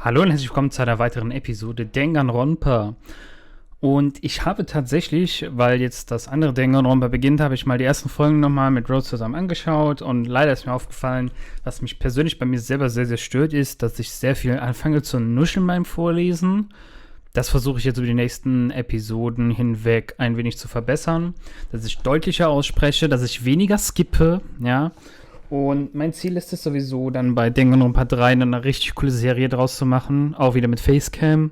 Hallo und herzlich willkommen zu einer weiteren Episode Danganronpa. Und ich habe tatsächlich, weil jetzt das andere Danganronpa beginnt, habe ich mal die ersten Folgen nochmal mit Rose zusammen angeschaut. Und leider ist mir aufgefallen, was mich persönlich bei mir selber sehr, sehr stört, ist, dass ich sehr viel anfange zu nuscheln beim Vorlesen. Das versuche ich jetzt über die nächsten Episoden hinweg ein wenig zu verbessern. Dass ich deutlicher ausspreche, dass ich weniger skippe, ja. Und mein Ziel ist es sowieso, dann bei Danganronpa 3 eine richtig coole Serie draus zu machen. Auch wieder mit Facecam.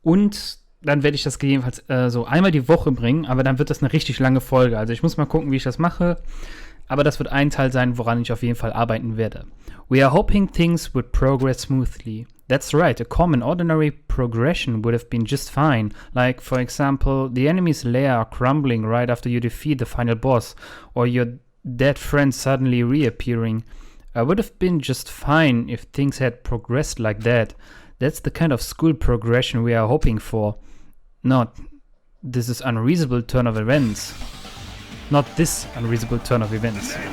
Und dann werde ich das gegebenenfalls so einmal die Woche bringen. Aber dann wird das eine richtig lange Folge. Also ich muss mal gucken, wie ich das mache. Aber das wird ein Teil sein, woran ich auf jeden Fall arbeiten werde. We are hoping things would progress smoothly. That's right, a common ordinary progression would have been just fine. Like, for example, the enemy's lair crumbling right after you defeat the final boss. Or your dead friend suddenly reappearing. I would have been just fine if things had progressed like that. That's the kind of school progression we are hoping for. Not this is unreasonable turn of events. Not this unreasonable turn of events. I've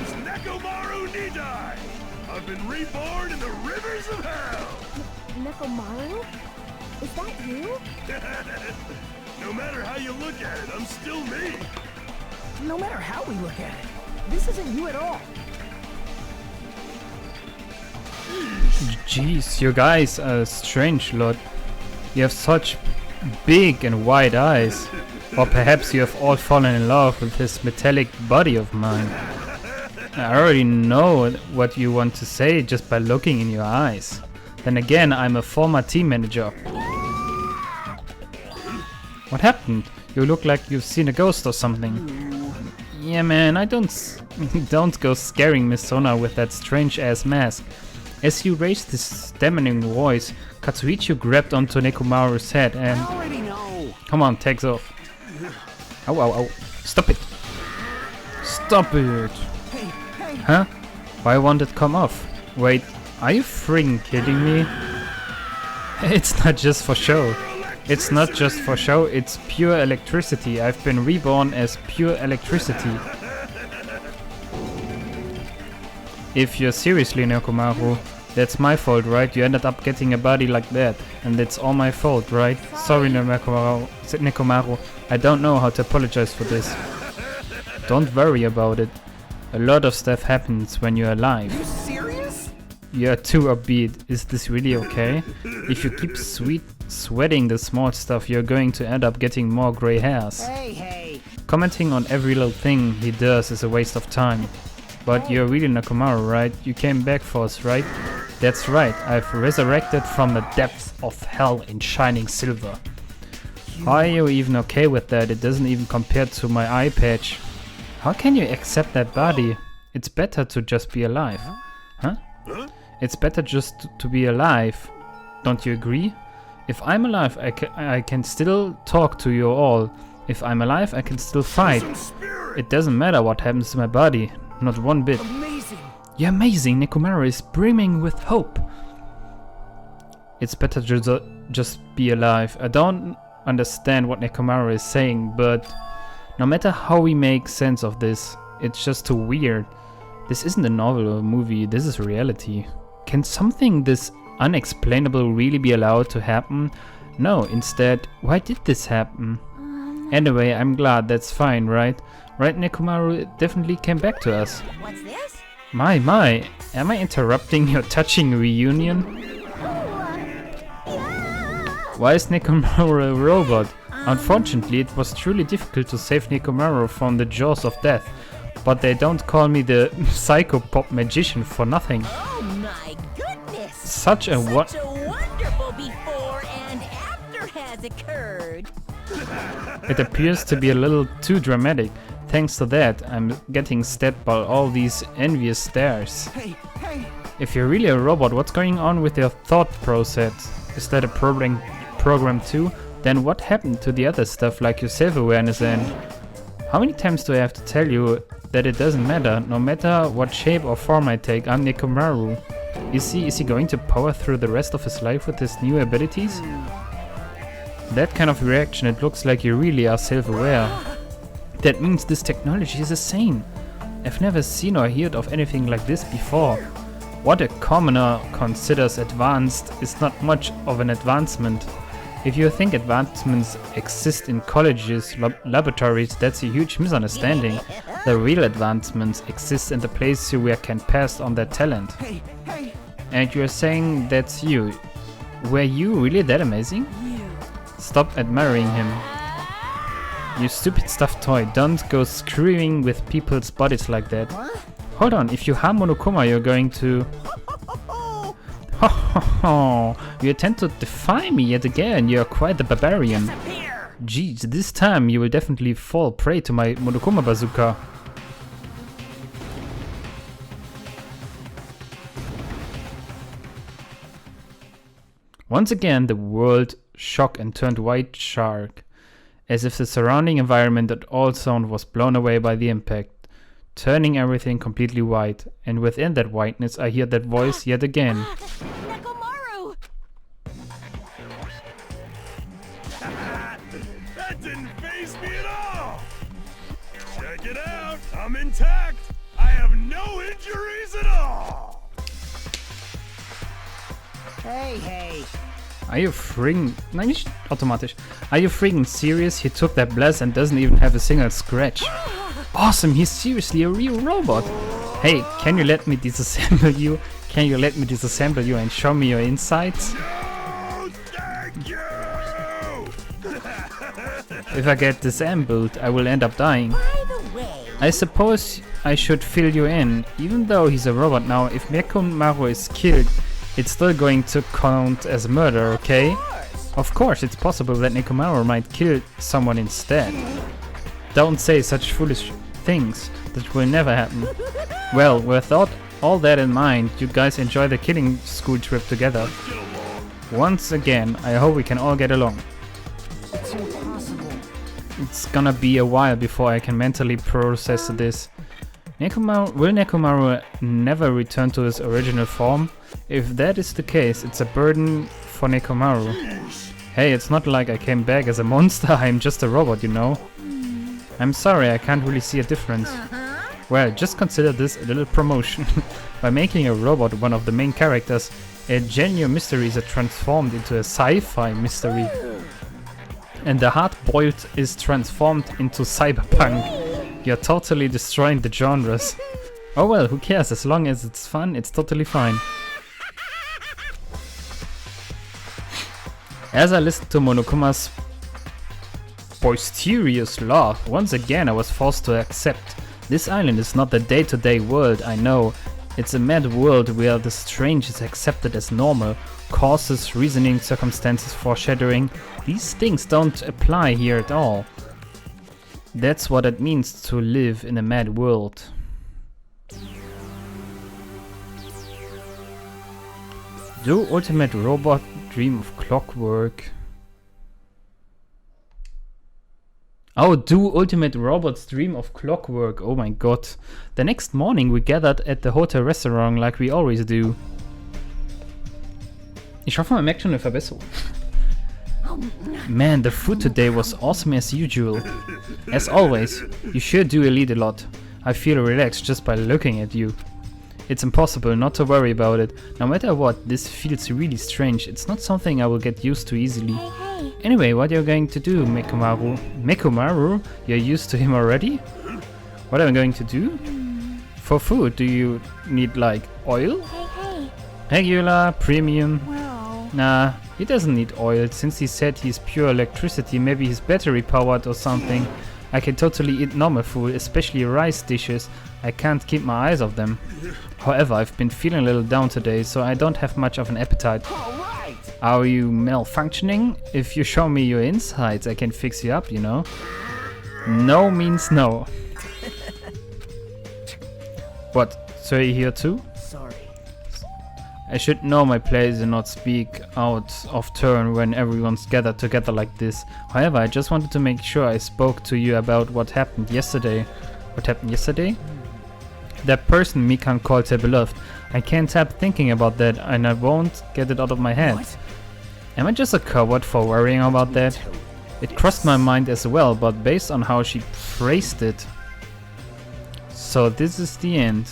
been reborn in the rivers of hell! Nekomaru? Is that you? No matter how you look at it, I'm still me! No matter how we look at it, this isn't you at all. Jeez, you guys are strange lot. You have such big and wide eyes. Or perhaps you have all fallen in love with this metallic body of mine. I already know what you want to say just by looking in your eyes. Then again, I'm a former team manager. What happened? You look like you've seen a ghost or something. Yeah man, I don't go scaring Miss Sona with that strange ass mask. As you raised this deafening voice, Katsuichi grabbed onto Nekomaru's head and... I already know. Come on, takes off. Ow, ow, ow. Stop it. Stop it. Hey. Huh? Why won't it come off? Wait, are you friggin' kidding me? It's not just for show. It's not just for show, it's pure electricity. I've been reborn as pure electricity. If you're seriously Nekomaru, that's my fault, right? You ended up getting a body like that. And it's all my fault, right? Sorry, Nekomaru. I don't know how to apologize for this. Don't worry about it. A lot of stuff happens when you're alive. You serious? You're too upbeat. Is this really okay? If you keep sweating the small stuff, you're going to end up getting more gray hairs. Hey. Commenting on every little thing he does is a waste of time. But you're really Nekomaru, right? You came back for us, right? That's right, I've resurrected from the depths of hell in shining silver. How are you even okay with that? It doesn't even compare to my eye patch. How can you accept that body? It's better to just be alive. Huh? It's better just to be alive. Don't you agree? If I'm alive, I can still talk to you all. If I'm alive, I can still fight. It doesn't matter what happens to my body. Not one bit. Amazing. You're amazing. Nekomaru is brimming with hope. It's better to just be alive. I don't understand what Nekomaru is saying, but no matter how we make sense of this, it's just too weird. This isn't a novel or a movie, this is reality. Can something this unexplainable really be allowed to happen? No, instead, why did this happen? Anyway, I'm glad, that's fine, right? Right, Nekomaru definitely came back to us. What's this? My, am I interrupting your touching reunion? Why is Nekomaru a robot? Unfortunately, it was truly difficult to save Nekomaru from the jaws of death. But they don't call me the psychopop magician for nothing. Oh my goodness! Such a wonderful before and after has occurred. It appears to be a little too dramatic. Thanks to that, I'm getting stabbed by all these envious stares. Hey. If you're really a robot, what's going on with your thought process? Is that a program too? Then what happened to the other stuff like your self-awareness and... How many times do I have to tell you that it doesn't matter? No matter what shape or form I take, I'm Nekomaru. Is he going to power through the rest of his life with his new abilities? That kind of reaction, it looks like you really are self-aware. That means this technology is insane. I've never seen or heard of anything like this before. What a commoner considers advanced is not much of an advancement. If you think advancements exist in colleges, laboratories, that's a huge misunderstanding. The real advancements exist in the place where can pass on their talent. Hey, hey! And you're saying that's you. Were you really that amazing? Stop admiring him. You stupid stuffed toy, don't go screwing with people's bodies like that. Hold on, if you harm Monokuma, you're going to... Ho ho ho! You attempt to defy me yet again, you're quite the barbarian. Jeez, this time you will definitely fall prey to my Monokuma bazooka. Once again, the world shocked and turned white shark, as if the surrounding environment and all sound was blown away by the impact, turning everything completely white, and within that whiteness I hear that voice yet again. Nekomaru! That didn't faze me at all! Check it out! I'm intact! I have no injuries at all! Hey, hey! Are you freaking... Nein, nicht automatisch. Are you freaking serious? He took that blast and doesn't even have a single scratch. Awesome, he's seriously a real robot. Hey, can you let me disassemble you? Can you let me disassemble you and show me your insides? No, thank you! If I get disassembled, I will end up dying. By the way, I suppose I should fill you in. Even though he's a robot now, if Nekomaru is killed, it's still going to count as murder, okay? Of course, it's possible that Nekomaru might kill someone instead. Don't say such foolish things. That will never happen. Well, without all that in mind, you guys enjoy the killing school trip together. Once again, I hope we can all get along. It's impossible. It's gonna be a while before I can mentally process this. Will Nekomaru never return to his original form? If that is the case, it's a burden for Nekomaru. Hey, it's not like I came back as a monster, I'm just a robot, you know? I'm sorry, I can't really see a difference. Well, just consider this a little promotion. By making a robot one of the main characters, a genuine mystery is transformed into a sci-fi mystery. And the hard-boiled is transformed into cyberpunk. You're totally destroying the genres. Oh well, who cares? As long as it's fun, it's totally fine. As I listened to Monokuma's boisterous laugh, once again I was forced to accept. This island is not the day-to-day world, I know. It's a mad world where the strange is accepted as normal. Causes, reasoning, circumstances, foreshadowing. These things don't apply here at all. That's what it means to live in a mad world. Do Ultimate Robot dream of clockwork? Oh, do Ultimate Robots dream of clockwork? Oh my god. The next morning we gathered at the hotel restaurant like we always do. Ich hoffe, man merkt schon eine Verbesserung. Man, the food today was awesome as usual. As always, you sure do eat a lot. I feel relaxed just by looking at you. It's impossible not to worry about it. No matter what, this feels really strange. It's not something I will get used to easily. Anyway, what are you going to do, Nekomaru? Nekomaru? You're used to him already? What am I going to do? For food, do you need like oil? Regular, premium? Nah, he doesn't need oil. Since he said he's pure electricity, maybe he's battery powered or something. I can totally eat normal food, especially rice dishes. I can't keep my eyes off them. However, I've been feeling a little down today, so I don't have much of an appetite. Are you malfunctioning? If you show me your insides, I can fix you up, you know? No means no. What, so you're here too? Sorry. I should know my place and not speak out of turn when everyone's gathered together like this. However, I just wanted to make sure I spoke to you about what happened yesterday. What happened yesterday? That person Mikan called her beloved. I can't help thinking about that and I won't get it out of my head. What? Am I just a coward for worrying about that? It crossed my mind as well, but based on how she phrased it. So this is the end.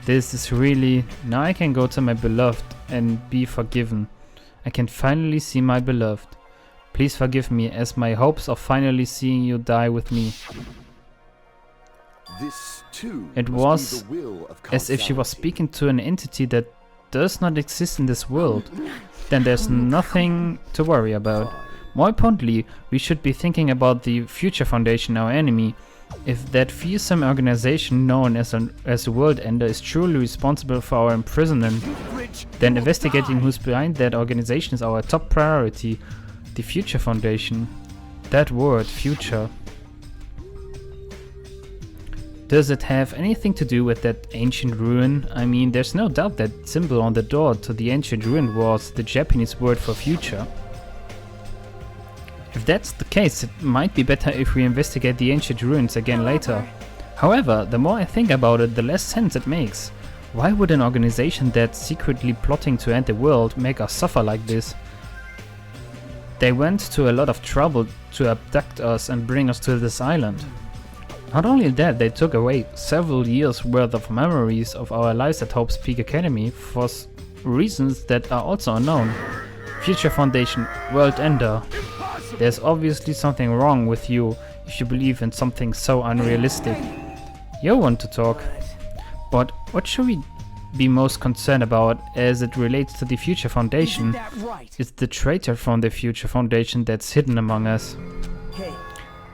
This is really... Now I can go to my beloved and be forgiven. I can finally see my beloved. Please forgive me, as my hopes of finally seeing you die with me. This too It must was be the will of as if she was causality. speaking to an entity that does not exist in this world. Then there's nothing to worry about. More importantly, we should be thinking about the Future Foundation, our enemy. If that fearsome organization known as a World Ender is truly responsible for our imprisonment, then investigating who's behind that organization is our top priority. The Future Foundation. That word, future. Does it have anything to do with that ancient ruin? I mean, there's no doubt that symbol on the door to the ancient ruin was the Japanese word for future. If that's the case, it might be better if we investigate the ancient ruins again later. However, the more I think about it, the less sense it makes. Why would an organization that's secretly plotting to end the world make us suffer like this? They went to a lot of trouble to abduct us and bring us to this island. Not only that, they took away several years worth of memories of our lives at Hope's Peak Academy for reasons that are also unknown. Future Foundation, World Ender. There's obviously something wrong with you if you believe in something so unrealistic. You want to talk. But what should we be most concerned about as it relates to the Future Foundation? Isn't that right? It's the traitor from the Future Foundation that's hidden among us. Hey,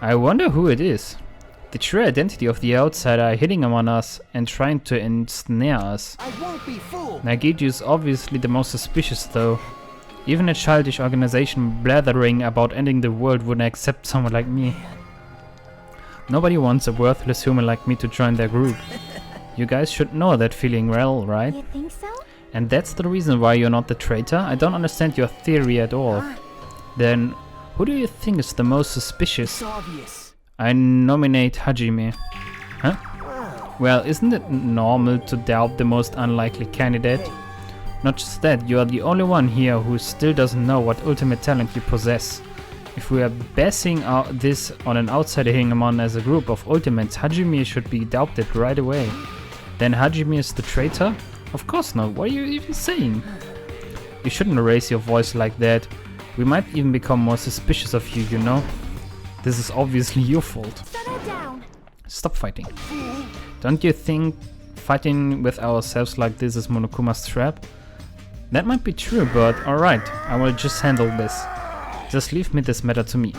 I wonder who it is. The true identity of the outsider hitting among us and trying to ensnare us. I won't be fooled. Nagiju is obviously the most suspicious though. Even a childish organization blathering about ending the world wouldn't accept someone like me. Nobody wants a worthless human like me to join their group. You guys should know that feeling well, right? You think so? And that's the reason why you're not the traitor? I don't understand your theory at all. Then, who do you think is the most suspicious? It's obvious. I nominate Hajime. Huh? Well, isn't it normal to doubt the most unlikely candidate? Not just that, you are the only one here who still doesn't know what ultimate talent you possess. If we are basing this on an outsider hitting him on as a group of ultimates, Hajime should be doubted right away. Then Hajime is the traitor? Of course not, what are you even saying? You shouldn't raise your voice like that. We might even become more suspicious of you, you know? This is obviously your fault. Settle down. Stop fighting. Don't you think fighting with ourselves like this is Monokuma's trap? That might be true, but alright, I will just handle this. Just leave me this matter to me.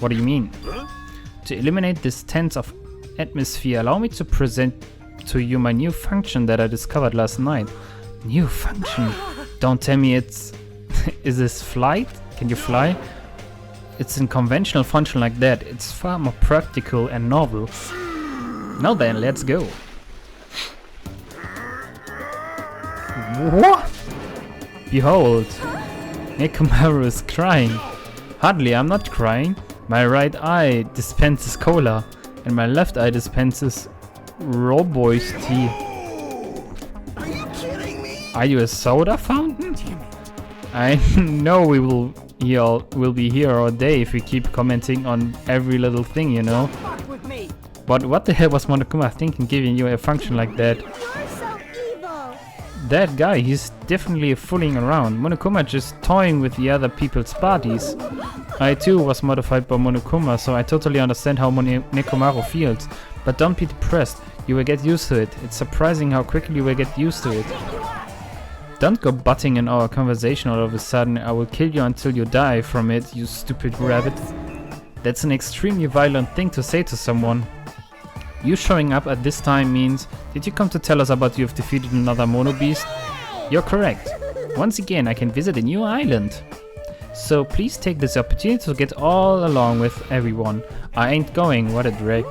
What do you mean? To eliminate this tense of atmosphere, allow me to present to you my new function that I discovered last night. New function? Don't tell me it's... Is this flight? Can you fly? It's a conventional function like that. It's far more practical and novel. Now then, let's go. What? Behold, Nekomaru is crying. Hardly, I'm not crying. My right eye dispenses cola, and my left eye dispenses Roboy's tea. Are you kidding me? Are you a soda fountain? I know we'll be here all day if we keep commenting on every little thing, you know. Fuck with me. But what the hell was Monokuma thinking giving you a function like that? You're so evil. That guy, he's definitely fooling around. Monokuma just toying with the other people's bodies. I too was modified by Monokuma, so I totally understand how Nekomaru feels. But don't be depressed, you will get used to it. It's surprising how quickly you will get used to it. Don't go butting in our conversation all of a sudden. I will kill you until you die from it, you stupid rabbit. That's an extremely violent thing to say to someone. You showing up at this time means, did you come to tell us about you've defeated another mono beast? You're correct. Once again, I can visit a new island. So please take this opportunity to get all along with everyone. I ain't going, what a drag.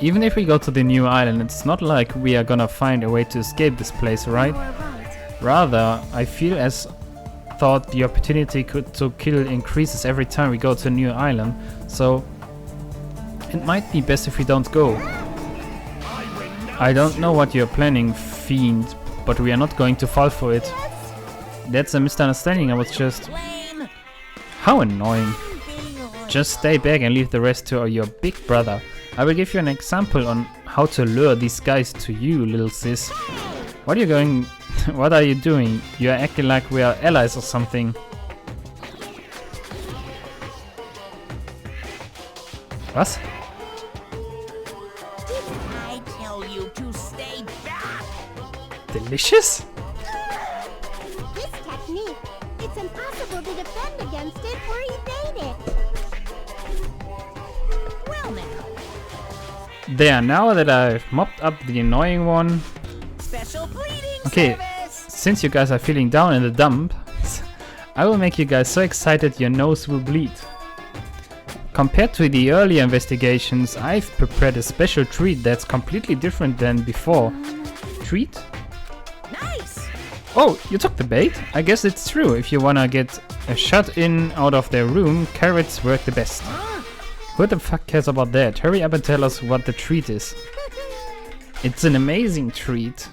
Even if we go to the new island, it's not like we are gonna find a way to escape this place, right? Rather, I feel as thought the opportunity to kill increases every time we go to a new island, so it might be best if we don't go. I don't know what you're planning, fiend, but we are not going to fall for it. That's a misunderstanding, I was just... Lame. How annoying. Just stay back and leave the rest to your big brother. I will give you an example on how to lure these guys to you, little sis. What are you going... What are you doing? You're acting like we are allies or something. Was? I tell you to stay back. Delicious? This technique, it's impossible to defend against it or evade it. Well now, There, now that I've mopped up the annoying one. special bleeding Okay, service. since you guys are feeling down in the dumps, I will make you guys so excited your nose will bleed. Compared to the earlier investigations, I've prepared a special treat that's completely different than before. Treat? Nice. Oh, you took the bait? I guess it's true. If you wanna get a shut in out of their room, carrots work the best. Who the fuck cares about that? Hurry up and tell us what the treat is. It's an amazing treat.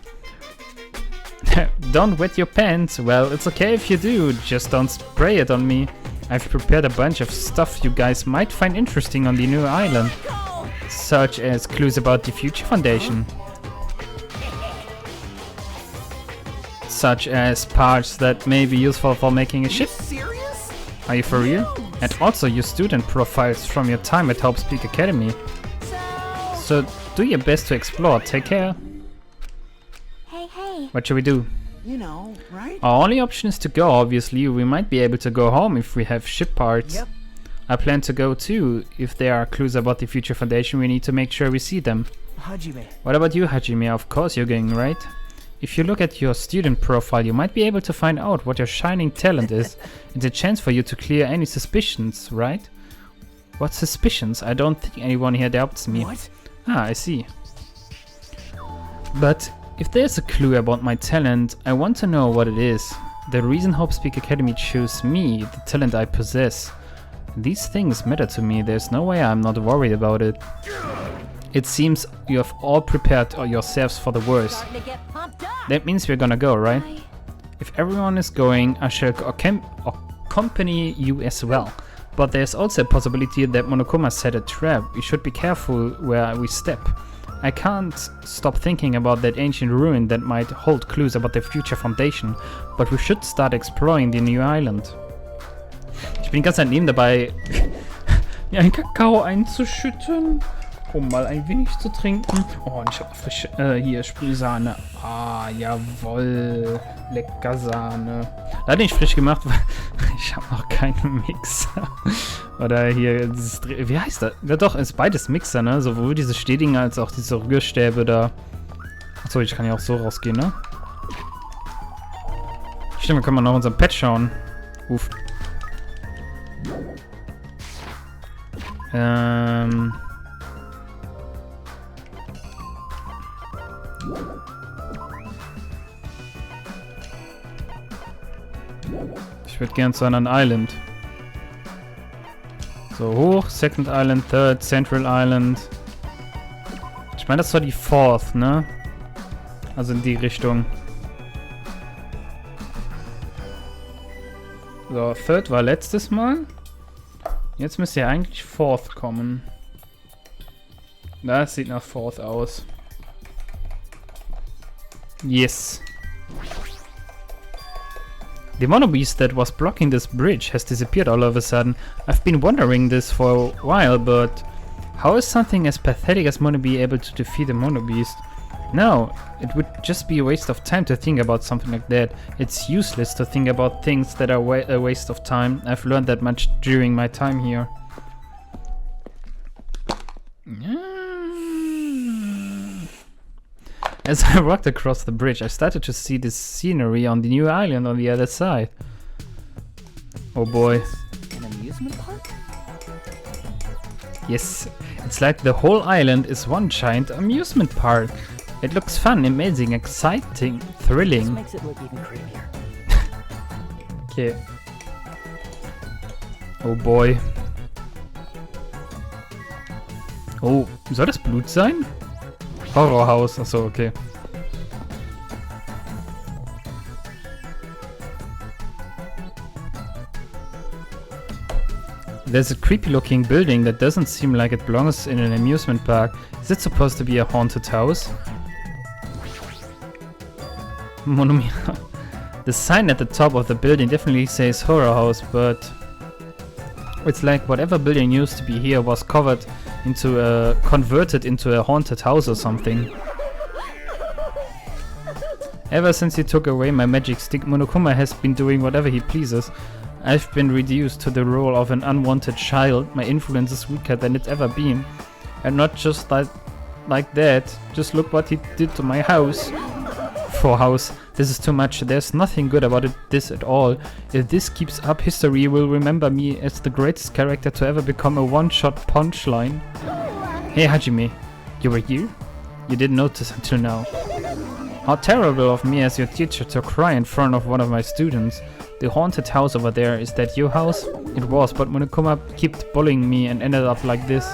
Don't wet your pants. Well, it's okay if you do, just don't spray it on me. I've prepared a bunch of stuff you guys might find interesting on the new island. Go. Such as clues about the Future Foundation. Such as parts that may be useful for making a ship. Serious? Are you for real? And also your student profiles from your time at Hope's Peak Academy. So, So do your best to explore. Take care. Hey. What should we do? you know, right? Our only option is to go, obviously. We might be able to go home if we have ship parts. Yep. I plan to go too. If there are clues about the Future Foundation, we need to make sure we see them. Hajime. What about you, Hajime? Of course you're going, right? If you look at your student profile, you might be able to find out what your shining talent is. It's a chance for you to clear any suspicions, right? What suspicions? I don't think anyone here doubts me. What? Ah, I see. But if there's a clue about my talent, I want to know what it is. The reason Hope's Peak Academy chose me, the talent I possess. These things matter to me. There's no way I'm not worried about it. It seems you have all prepared yourselves for the worst. Starting to get pumped up. That means we're gonna go, right? If everyone is going, I shall accompany you as well. But there's also a possibility that Monokuma set a trap. We should be careful where we step. I can't stop thinking about that ancient ruin that might hold clues about the Future Foundation. But we should start exploring the new island. Ich bin die ganze Zeit neben dabei, mir einen Kakao einzuschütten, um mal ein wenig zu trinken. Oh, und ich habe frische, hier Sprühsahne. Ah, jawoll, lecker Sahne. Leider nicht frisch gemacht, weil ich habe noch keinen Mixer. Oder hier, dieses, wie heißt das? Ja doch, ist beides Mixer, ne? Sowohl diese Stehdinger als auch diese Rührstäbe da. Achso, ich kann ja auch so rausgehen, ne? Stimmt, wir können mal noch unseren Pet schauen. Uff. Ich würde gern zu einem Island. So, hoch, Second Island, Third, Central Island. Ich meine, das war die Fourth, ne? Also in die Richtung. So, Third war letztes Mal. Jetzt müsste ja eigentlich Fourth kommen. Das sieht nach Fourth aus. Yes. The monobeast that was blocking this bridge has disappeared all of a sudden. I've been wondering this for a while, but how is something as pathetic as Monobe able to defeat a monobeast? No, it would just be a waste of time to think about something like that. It's useless to think about things that are a waste of time. I've learned that much during my time here. As I walked across the bridge, I started to see the scenery on the new island on the other side. Oh boy. An amusement park? Yes, it's like the whole island is one giant amusement park. It looks fun, amazing, exciting, This thrilling. makes it look even creepier. Okay. Oh boy. Oh, soll das Blut sein? Horrorhaus, achso, okay. There's a creepy looking building that doesn't seem like it belongs in an amusement park. Is it supposed to be a haunted house? Monomi. The sign at the top of the building definitely says horror house, but it's like whatever building used to be here was converted into a haunted house or something. Ever since he took away my magic stick, Monokuma has been doing whatever he pleases. I've been reduced to the role of an unwanted child. My influence is weaker than it's ever been. And not just like that. Just look what he did to my house. For house. This is too much. There's nothing good about this at all. If this keeps up, history will remember me as the greatest character to ever become a one-shot punchline. Hey Hajime, you were here? You didn't notice until now. How terrible of me as your teacher to cry in front of one of my students. The haunted house over there, is that your house? It was, but Monokuma kept bullying me and ended up like this.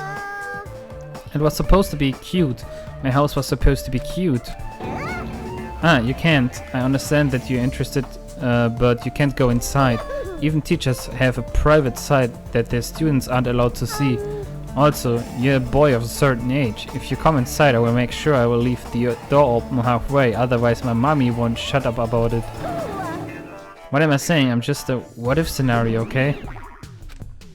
It was supposed to be cute. My house was supposed to be cute. Ah, you can't. I understand that you're interested, but you can't go inside. Even teachers have a private side that their students aren't allowed to see. Also, you're a boy of a certain age. If you come inside, I will make sure I will leave the door open halfway, otherwise my mommy won't shut up about it. What am I saying? I'm just a what-if scenario, okay?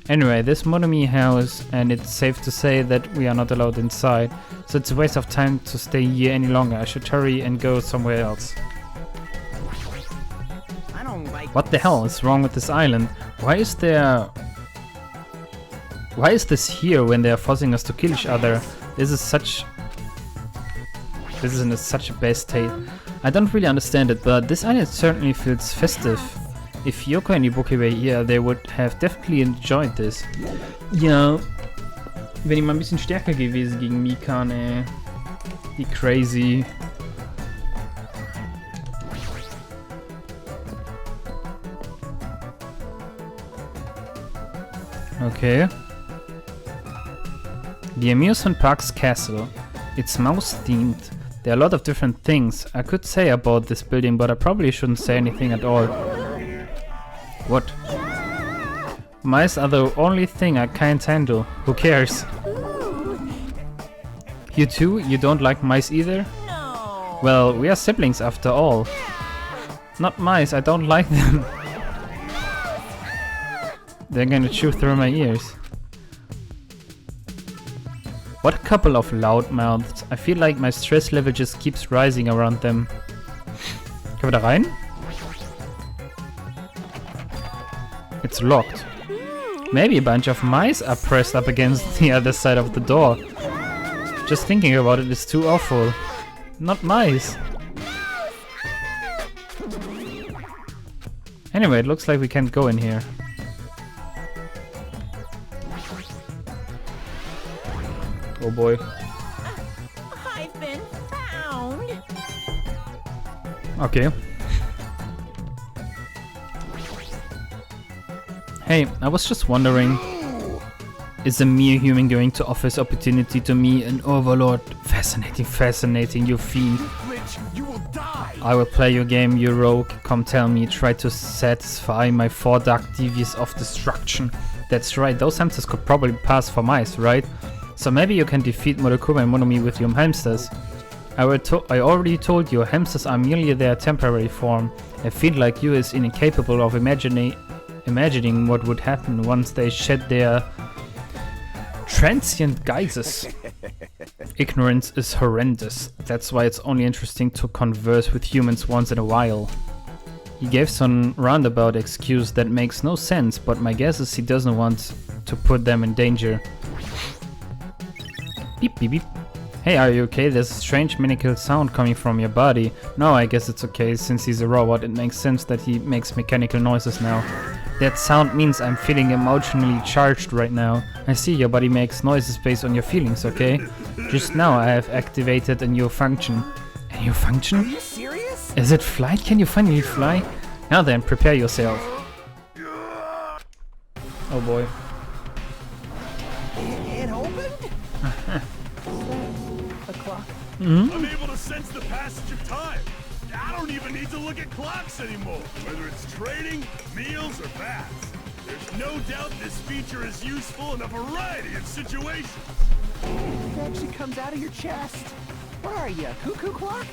Anyway, this Monomi house, and it's safe to say that we are not allowed inside, so it's a waste of time to stay here any longer. I should hurry and go somewhere else. I don't like What the hell is wrong with this island? Why is this here when they are forcing us to kill each other? This is in such a bad state. I don't really understand it, but this island certainly feels festive. If Yoko and Ibuki were here, they would have definitely enjoyed this. Ja, wenn die mal ein bisschen stärker gewesen gegen Mikan, ey. Die crazy. Okay. The amusement park's castle. It's mouse themed. There are a lot of different things I could say about this building, but I probably shouldn't say anything at all. What? Mice are the only thing I can't handle. Who cares? You too? You don't like mice either? No. Well, we are siblings after all. Not mice, I don't like them. They're gonna chew through my ears. What a couple of loudmouths. I feel like my stress level just keeps rising around them. Können wir da rein? It's locked. Maybe a bunch of mice are pressed up against the other side of the door. Just thinking about it is too awful. Not mice. Anyway, it looks like we can't go in here. Oh boy. I've been found. Okay. Hey, I was just wondering, is a mere human going to offer this opportunity to me, an overlord? Fascinating, you fiend. Glitch, you will die. I will play your game, you rogue. Come tell me, try to satisfy my 4 dark devious of destruction. That's right, those hamsters could probably pass for mice, right? So maybe you can defeat Monokuma and Monomi with your hamsters. I already told you, hamsters are merely their temporary form. A fiend like you is incapable of imagining what would happen once they shed their transient guises. Ignorance is horrendous. That's why it's only interesting to converse with humans once in a while. He gave some roundabout excuse that makes no sense, but my guess is he doesn't want to put them in danger. Beep beep beep. Hey, are you okay? There's a strange mechanical sound coming from your body. No, I guess it's okay. Since he's a robot, it makes sense that he makes mechanical noises now. That sound means I'm feeling emotionally charged right now. I see your body makes noises based on your feelings, okay? Just now I have activated a new function. A new function? Are you serious? Is it flight? Can you finally fly? Now then, prepare yourself. Oh boy. It opened? A clock. I'm able to sense the passage of time. I don't even need to look at clocks anymore. Whether it's trading, meals, or baths. There's No doubt this feature is useful in a variety of situations. It actually comes out of your chest. Where are you, cuckoo clock?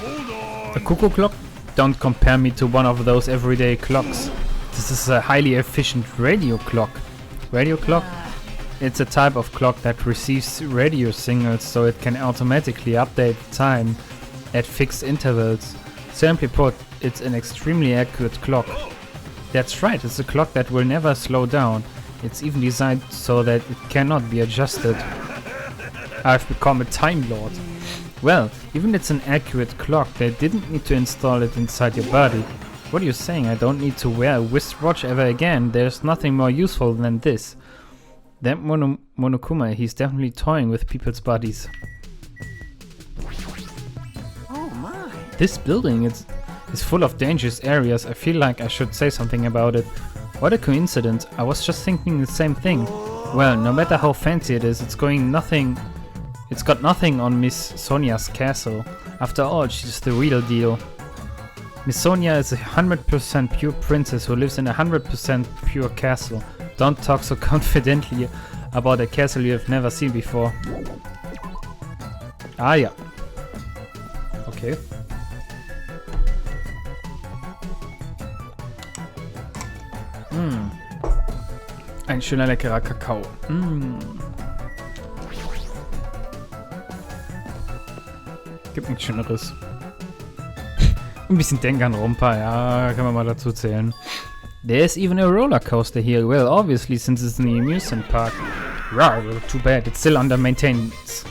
Hold on. A cuckoo clock? Don't compare me to one of those everyday clocks. This is a highly efficient radio clock. Radio clock? It's a type of clock that receives radio signals so it can automatically update the time at fixed intervals. Simply put, it's an extremely accurate clock. That's right, it's a clock that will never slow down. It's even designed so that it cannot be adjusted. I've become a Time Lord. Well, even it's an accurate clock, they didn't need to install it inside your body. What are you saying? I don't need to wear a wristwatch ever again. There's nothing more useful than this. That Monokuma, he's definitely toying with people's bodies. Oh my. This building is full of dangerous areas. I feel like I should say something about it. What a coincidence. I was just thinking the same thing. Well, no matter how fancy it is, it's got nothing on Miss Sonia's castle. After all, she's the real deal. Miss Sonia is a 100% pure princess who lives in a 100% pure castle. Don't talk so confidently about a castle you have never seen before. Ah ja. Okay. Ein schöner leckerer Kakao. Gibt nichts Schöneres. Ein bisschen Danganronpa, ja, kann man mal dazu zählen. There's even a roller coaster here. Well, obviously, since it's an amusement park. Rawr, too bad, it's still under maintenance.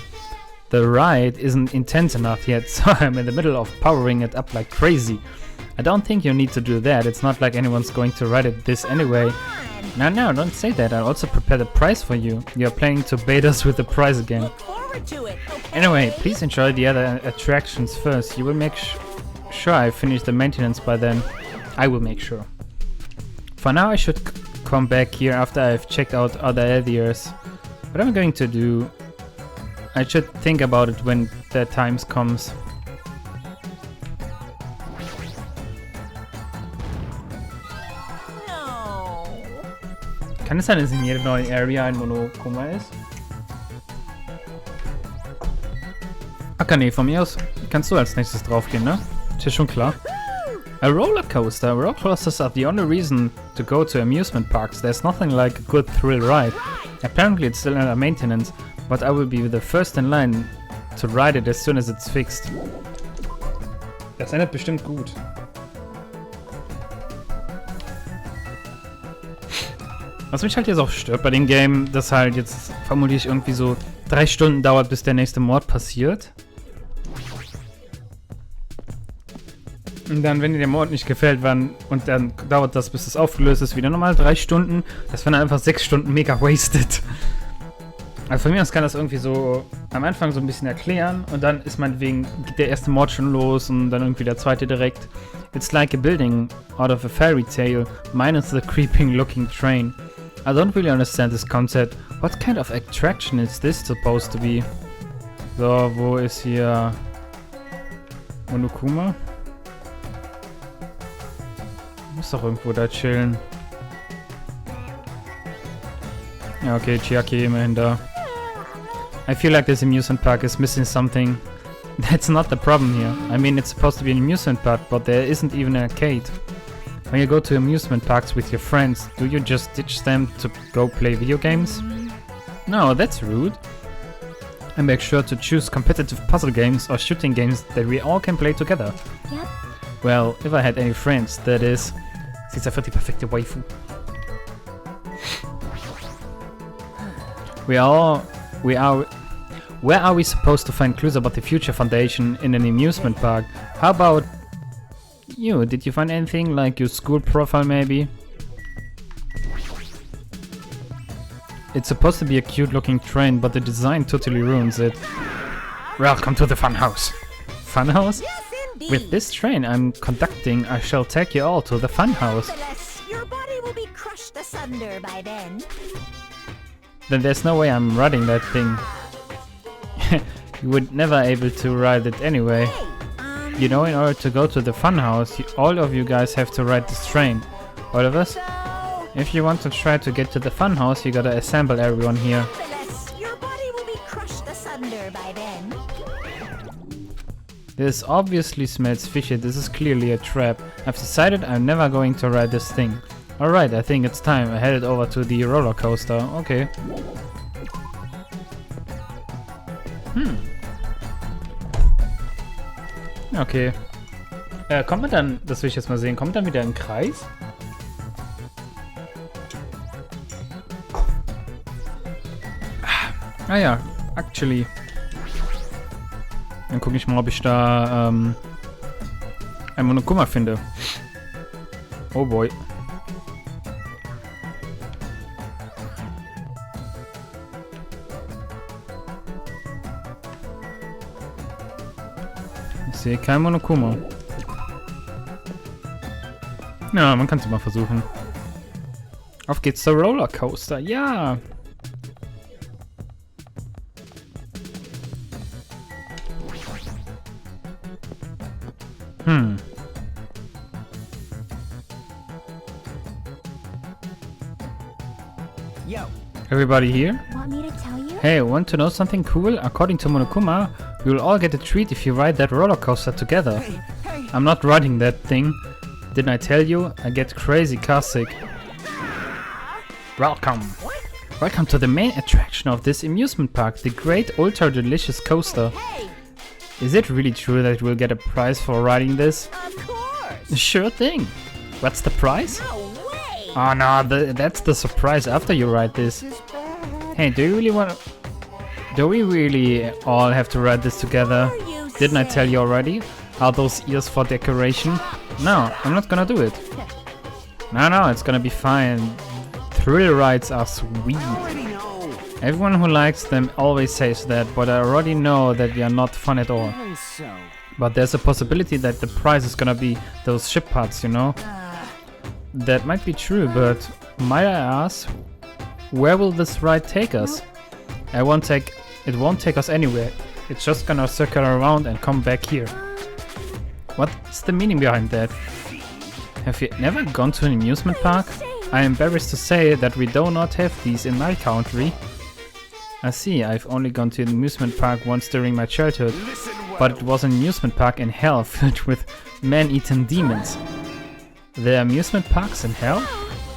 The ride isn't intense enough yet, so I'm in the middle of powering it up like crazy. I don't think you need to do that. It's not like anyone's going to ride it this anyway. No, don't say that. I also prepared a prize for you. You're planning to bait us with the prize again. Look forward to it, okay? Anyway, please enjoy the other attractions first. You will make sure I finish the maintenance by then. I will make sure. For now, I should come back here after I've checked out other areas. What am I going to do? I should think about it when the time comes. No. Kann es sein, dass in jeder neuen Area ein Monokuma ist? Okay, nee, von mir aus kannst du als nächstes draufgehen, ne? Ist ja schon klar. A roller coaster. Roller coasters are the only reason to go to amusement parks. There's nothing like a good thrill ride. Apparently it's still under maintenance, but I will be the first in line to ride it as soon as it's fixed. Das endet bestimmt gut. Was mich halt jetzt auch stört bei dem Game, dass halt jetzt vermutlich irgendwie so 3 Stunden dauert, bis der nächste Mord passiert. Und dann, wenn dir der Mord nicht gefällt, und dann dauert das, bis es aufgelöst ist, wieder nochmal 3 Stunden. Das wären einfach 6 Stunden mega wasted. Also von mir aus kann das irgendwie so am Anfang so ein bisschen erklären und dann ist meinetwegen, geht der erste Mord schon los und dann irgendwie der zweite direkt. It's like a building out of a fairy tale, minus the creeping looking train. I don't really understand this concept. What kind of attraction is this supposed to be? So, wo ist hier Monokuma? Muss doch irgendwo da chillen. Ja, okay, Chiaki immerhin da. I feel like this amusement park is missing something. That's not the problem here. I mean, it's supposed to be an amusement park, but there isn't even an arcade. When you go to amusement parks with your friends, do you just ditch them to go play video games? No, that's rude. And make sure to choose competitive puzzle games or shooting games that we all can play together. Yep. Well, if I had any friends, that is. Sie ist einfach die perfekte Waifu. Where are we supposed to find clues about the Future Foundation in an amusement park? How about you? Did you find anything, like your school profile maybe? It's supposed to be a cute looking train, but the design totally ruins it. Welcome to the funhouse. Funhouse? Yes, indeed. With this train I'm conducting, I shall take you all to the funhouse. Nevertheless, your body will be crushed asunder by then. Then there's no way I'm riding that thing. You would never able to ride it anyway. Hey, You know, in order to go to the funhouse, all of you guys have to ride this train. All of us? So, If you want to try to get to the funhouse, you gotta assemble everyone here. Phyllis, your body will be crushed asunder by then. This obviously smells fishy. This is clearly a trap. I've decided I'm never going to ride this thing. Alright, I think it's time. I headed over to the roller coaster. Okay. Okay. Kommt man dann, das will ich jetzt mal sehen, kommt dann wieder im Kreis? Ah ja, actually. Dann gucke ich mal, ob ich da ein Monokuma finde. Oh boy. Ich sehe kein Monokuma. Ja, man kann es mal versuchen. Auf geht's zur Rollercoaster. Ja! Yo, Everybody here? Want me to tell you? Hey, want to know something cool? According to Monokuma, we will all get a treat if you ride that roller coaster together. hey, hey. I'm not riding that thing. Didn't I tell you? I get crazy car sick. Welcome. Welcome to the main attraction of this amusement park, the great ultra delicious coaster. Hey, Is it really true that we'll get a prize for riding this? of course. Sure thing. What's the prize? No way. Oh no, that's the surprise after you ride this. This is bad. Hey, do we really all have to ride this together? Are you Didn't I sick? tell you already? Are those ears for decoration? No, I'm not gonna do it. No, it's gonna be fine. Thrill rides are sweet. I already know. Everyone who likes them always says that, but I already know that they are not fun at all. Even so. But there's a possibility that the prize is gonna be those ship parts, you know? That might be true, but might I ask, where will this ride take us? It won't take us anywhere. It's just gonna circle around and come back here. What's the meaning behind that? Have you never gone to an amusement park? I am embarrassed to say that we do not have these in my country. I see, I've only gone to an amusement park once during my childhood, Listen well. but it was an amusement park in hell filled with man-eaten demons. There are amusement parks in hell?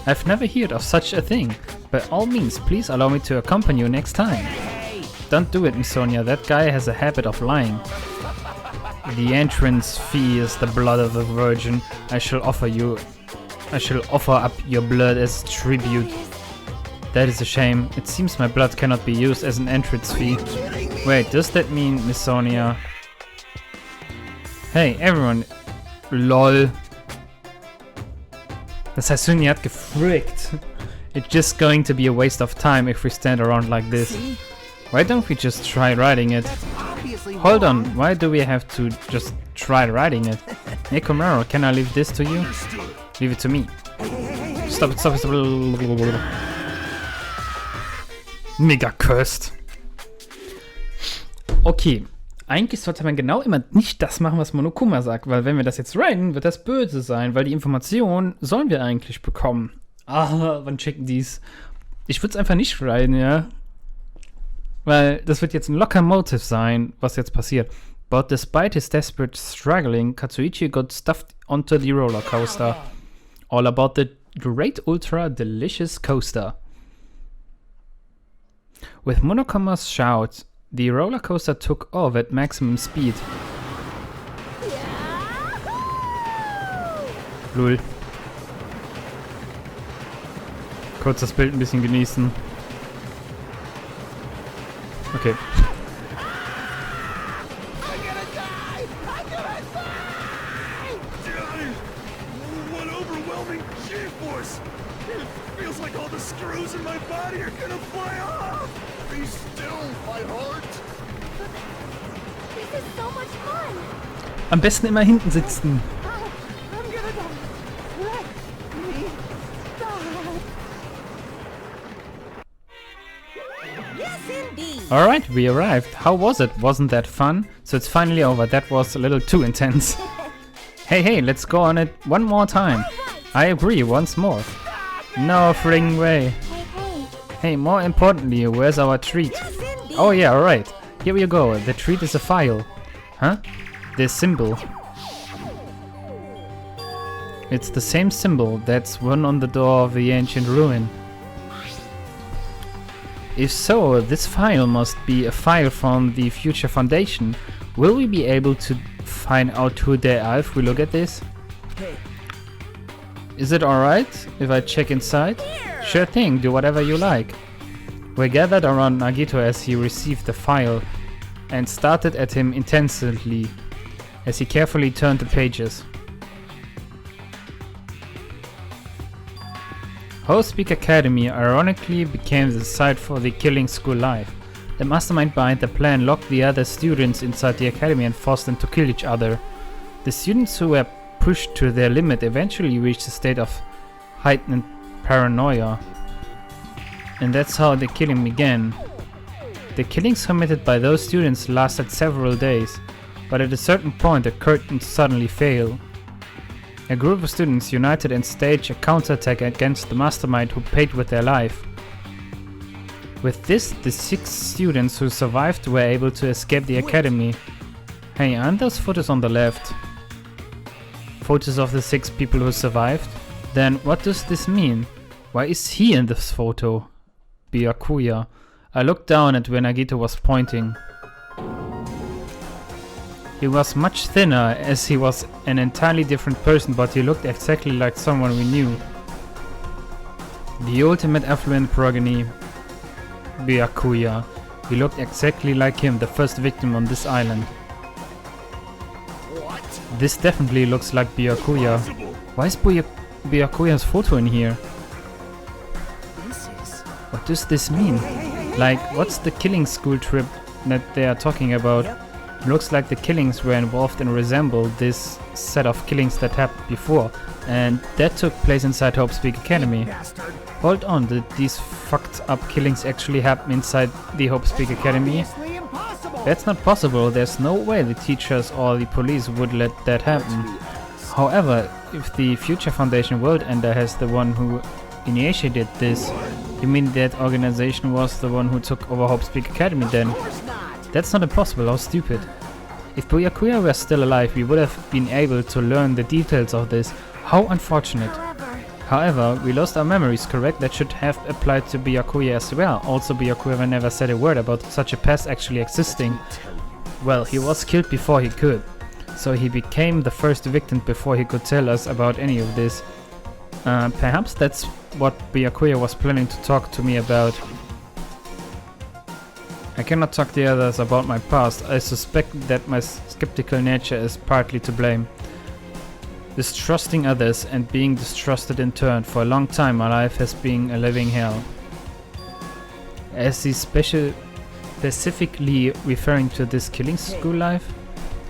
I've never heard of such a thing. By all means, please allow me to accompany you next time. Don't do it, Miss Sonia, that guy has a habit of lying. The entrance fee is the blood of the Virgin. I shall offer up your blood as tribute. That is a shame. It seems my blood cannot be used as an entrance fee. Wait, does that mean, Miss Sonia? Hey, everyone. LOL. Das heißt, Sonia hat gefrickt. It's just going to be a waste of time if we stand around like this. See? Why don't we just try riding it? Obviously Hold wrong. on, why do we have to just try riding it? Hey Komaro, can I leave this to you? Leave it to me. Stop it. Mega cursed. Okay, eigentlich sollte man genau immer nicht das machen, was Monokuma sagt, weil wenn wir das jetzt riden, wird das böse sein, weil die Information sollen wir eigentlich bekommen. Ah, wann checken die's? Ich würde es einfach nicht riden, ja. Weil das wird jetzt ein Locomotive sein, was jetzt passiert. But despite his desperate struggling, Katsuichi got stuffed onto the roller coaster. All about the great ultra delicious coaster. With Monokuma's shout, the roller coaster took off at maximum speed. Lul. Kurz das Bild ein bisschen genießen. Okay. What overwhelming G-force! It feels like all the screws in my body are gonna fly off! Be still, my heart! This is so much fun. Am besten immer hinten sitzen. Oh, I'm gonna die. Let me stop. Yes, indeed. Alright, we arrived. How was it? Wasn't that fun? So it's finally over. That was a little too intense. Hey, let's go on it one more time. Right, I agree, once more. No friggin' way. Hey. Hey, more importantly, where's our treat? Yes, indeed. Oh yeah, alright. Here you go. The treat is a file. Huh? This symbol. It's the same symbol that's one on the door of the ancient ruin. If so, this file must be a file from the Future Foundation. Will we be able to find out who they are if we look at this? Hey, Is it alright if I check inside? Sure thing, do whatever you like. We gathered around Nagito as he received the file and started at him intensely as he carefully turned the pages. Host Peak Academy ironically became the site for the Killing School Life. The mastermind behind the plan locked the other students inside the academy and forced them to kill each other. The students who were pushed to their limit eventually reached a state of heightened paranoia. And that's how the killing began. The killings committed by those students lasted several days, but at a certain point the curtains suddenly failed. A group of students united and staged a counterattack against the mastermind who paid with their life. With this, the 6 students who survived were able to escape the academy. Hey, aren't those photos on the left? Photos of the 6 people who survived? Then what does this mean? Why is he in this photo? Byakuya. I looked down at where Nagito was pointing. He was much thinner, as he was an entirely different person, but he looked exactly like someone we knew. The ultimate affluent progeny, Byakuya. He looked exactly like him, the first victim on this island. What? This definitely looks like Byakuya. Possible. Why is Byakuya's photo in here? this is... What does this mean? Like, what's the killing school trip that they are talking about? Looks like the killings were involved and resembled this set of killings that happened before, and that took place inside Hope's Peak Academy. Bastard. Hold on, did these fucked up killings actually happen inside the Hope's Peak Academy? Obviously impossible. That's not possible, there's no way the teachers or the police would let that happen. However, if the Future Foundation World Ender has the one who initiated this, you mean that organization was the one who took over Hope's Peak Academy then? Of course not. That's not impossible, how stupid. If Byakuya were still alive, we would have been able to learn the details of this. How unfortunate. However, we lost our memories, correct? That should have applied to Byakuya as well. Also, Byakuya never said a word about such a past actually existing. Well, he was killed before he could. So he became the first victim before he could tell us about any of this. Perhaps that's what Byakuya was planning to talk to me about. I cannot talk to the others about my past. I suspect that my skeptical nature is partly to blame. Distrusting others and being distrusted in turn. For a long time my life has been a living hell. As he specifically referring to this killing school life?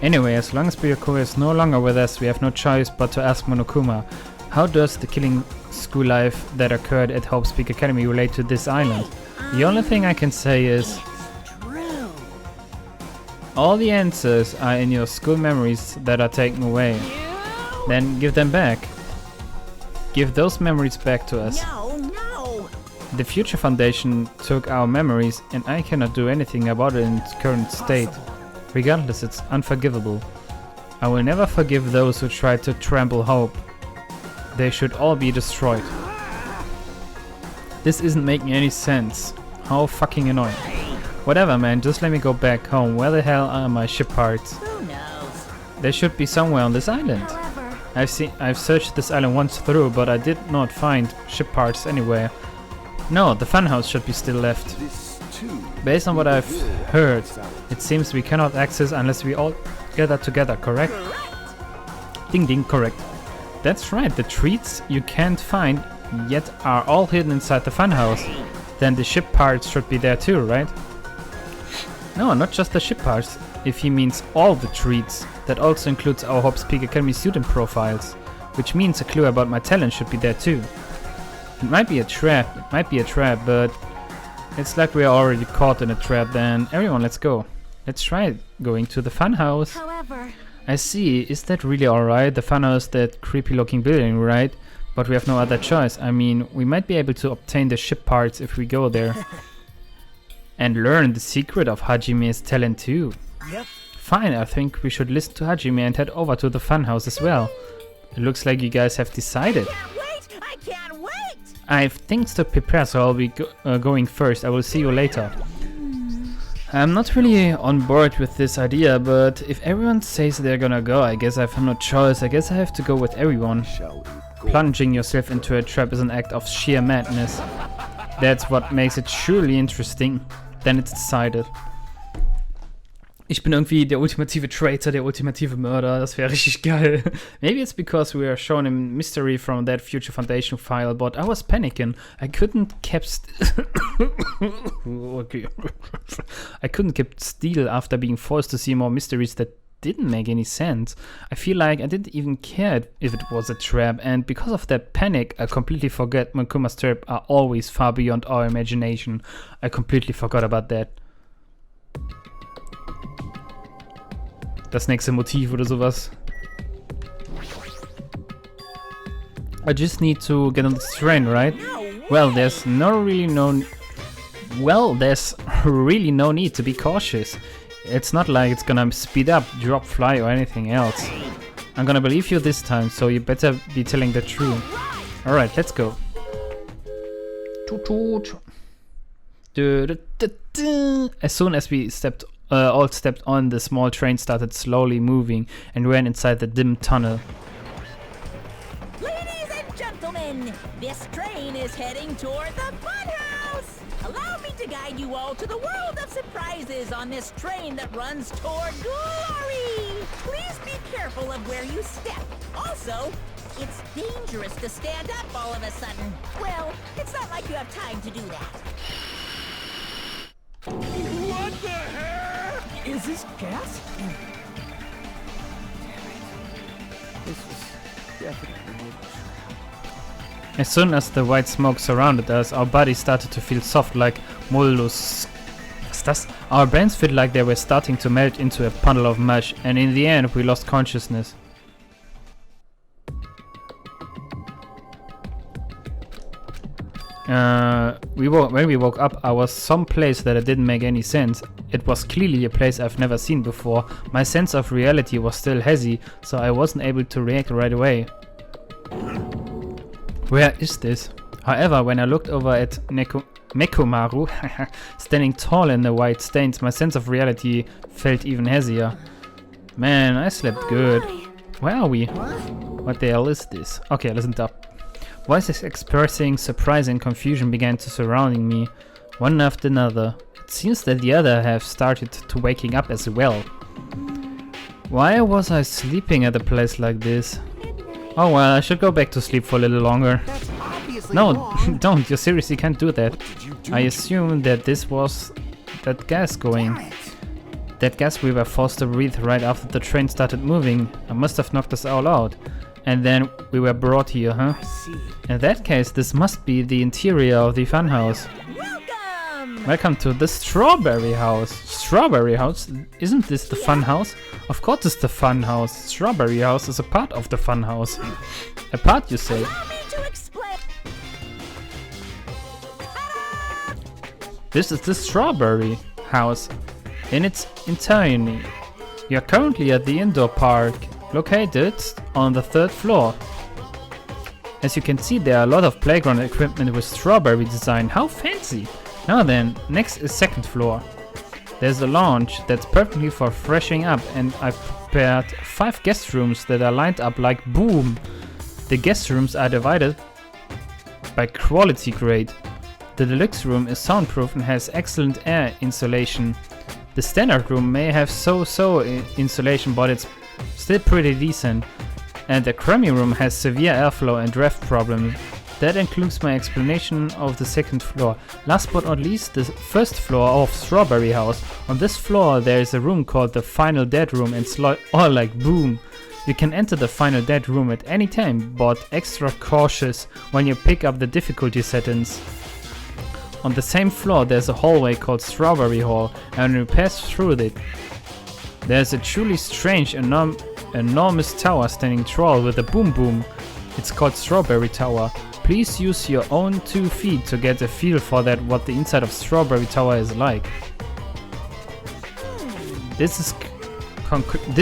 Anyway, as long as Byakuya is no longer with us, we have no choice but to ask Monokuma. How does the killing school life that occurred at Hope's Peak Academy relate to this island? The only thing I can say is all the answers are in your school memories that are taken away. Then give them back. Give those memories back to us. No. The Future Foundation took our memories and I cannot do anything about it in its current state. Regardless, it's unforgivable. I will never forgive those who tried to trample Hope. They should all be destroyed. This isn't making any sense. How fucking annoying. Whatever, man, just let me go back home. Where the hell are my ship parts? Who knows? They should be somewhere on this island. I've searched this island once through, but I did not find ship parts anywhere. No, the funhouse should be still left. This too. Based on what I've heard, it seems we cannot access unless we all gather together, correct? Ding ding, correct. That's right, the treats you can't find yet are all hidden inside the funhouse. Then the ship parts should be there too, right? No, not just the ship parts. If he means all the treats, that also includes our Hope's Peak Academy student profiles, which means a clue about my talent should be there too. It might be a trap, but it's like we are already caught in a trap. Then everyone, let's go. Let's try going to the funhouse. However, I see, is that really alright? The funhouse, that creepy looking building, right? But we have no other choice. I mean, we might be able to obtain the ship parts if we go there. And learn the secret of Hajime's talent too. Yep. Fine, I think we should listen to Hajime and head over to the funhouse as well. It looks like you guys have decided. Can't wait! I can't wait! I have things to prepare, so I'll be going first. I will see you later. I'm not really on board with this idea, but if everyone says they're gonna go, I guess I have no choice. I guess I have to go with everyone. Shall we go? Plunging yourself into a trap is an act of sheer madness. That's what makes it truly interesting. Then it's decided. Ich bin irgendwie der ultimative Traitor, der ultimative Mörder. Das wäre richtig geil. Maybe it's because we are shown a mystery from that Future Foundation file, but I was panicking. I couldn't keep okay. I couldn't keep still after being forced to see more mysteries that didn't make any sense. I feel like I didn't even care if it was a trap, and because of that panic, I completely forgot Monkuma's traps are always far beyond our imagination. I completely forgot about that. Das nächste Motiv oder sowas. I just need to get on this train, right? Well, there's really no need to be cautious. It's not like it's gonna speed up, drop, fly, or anything else. I'm gonna believe you this time, so you better be telling the truth. Alright, let's go. Toot toot. As soon as we all stepped on, the small train started slowly moving and ran inside the dim tunnel. Ladies and gentlemen, this train is heading toward the funhouse! Allow me to guide you all to the world of surprises on this train that runs toward glory! Please be careful of where you step. Also, it's dangerous to stand up all of a sudden. Well, it's not like you have time to do that. What the heck? Is this gas? Damn it. This was definitely a trap. As soon as the white smoke surrounded us, our bodies started to feel soft like mollusks. What's das? Our brains felt like they were starting to melt into a puddle of mush, and in the end we lost consciousness. When we woke up, I was some place that it didn't make any sense. It was clearly a place I've never seen before. My sense of reality was still hazy, so I wasn't able to react right away. Where is this? However, when I looked over at Nekomaru, standing tall in the white stains, my sense of reality felt even hazier. Man, I slept good. Where are we? What the hell is this? Okay, listen up. Voices expressing surprise and confusion began to surrounding me, one after another. It seems that the other have started to waking up as well. Why was I sleeping at a place like this? Oh well, I should go back to sleep for a little longer. That's obviously No, wrong. don't, you seriously can't do that. What did you do? I assume that this was that gas going. Damn it. That gas we were forced to breathe right after the train started moving. I must have knocked us all out. And then we were brought here, huh? I see. In that case, this must be the interior of the funhouse. Welcome! Welcome to the Strawberry House. Strawberry House? Isn't this the fun house? Of course it's the fun house. Strawberry House is a part of the fun house. A part, you say? Allow me to explain. This is the Strawberry House in its entirety. You are currently at the indoor park, located on the 3rd floor. As you can see, there are a lot of playground equipment with strawberry design. How fancy! Now then, next is 2nd floor. There's a lounge that's perfectly for freshening up, and I've prepared 5 guest rooms that are lined up like boom. The guest rooms are divided by quality grade. The deluxe room is soundproof and has excellent air insulation. The standard room may have so-so insulation, but it's still pretty decent. And the Crummy room has severe airflow and draft problems. That includes my explanation of the 2nd floor. Last but not least, the 1st floor of Strawberry House. On this floor there is a room called the Final Dead Room, and all like boom. You can enter the Final Dead Room at any time, but extra cautious when you pick up the difficulty settings. On the same floor there's a hallway called Strawberry Hall, and when you pass through it, there's a truly strange enormous tower standing tall with a boom boom. It's called Strawberry Tower. Please use your own 2 feet to get a feel for that, what the inside of Strawberry Tower is like. This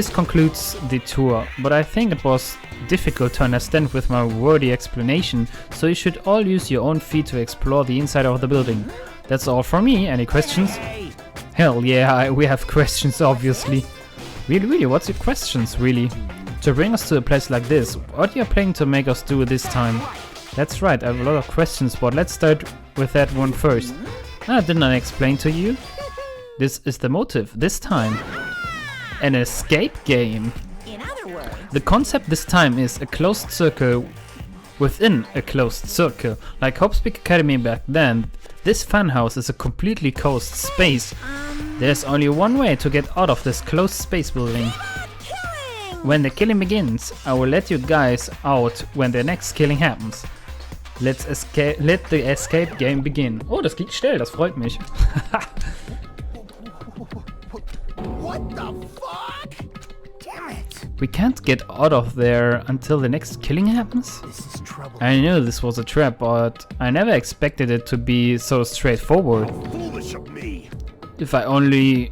concludes the tour, but I think it was difficult to understand with my wordy explanation, so you should all use your own feet to explore the inside of the building. That's all from me. Any questions? Hell yeah, we have questions, obviously. Really, what's your questions, really? To bring us to a place like this, what are you planning to make us do this time? That's right, I have a lot of questions, but let's start with that one first. Didn't I explain to you? This is the motive, this time. An escape game. In other words, The concept this time is a closed circle within a closed circle. Like Hope's Peak Academy back then, this funhouse is a completely closed space. There's only one way to get out of this closed space building. killing! When the killing begins, I will let you guys out when the next killing happens. Let the escape game begin. Oh, das geht schnell, das freut mich. What the fuck? Damn it! We can't get out of there until the next killing happens? This is trouble. I knew this was a trap, but I never expected it to be so straightforward. Foolish of me. If only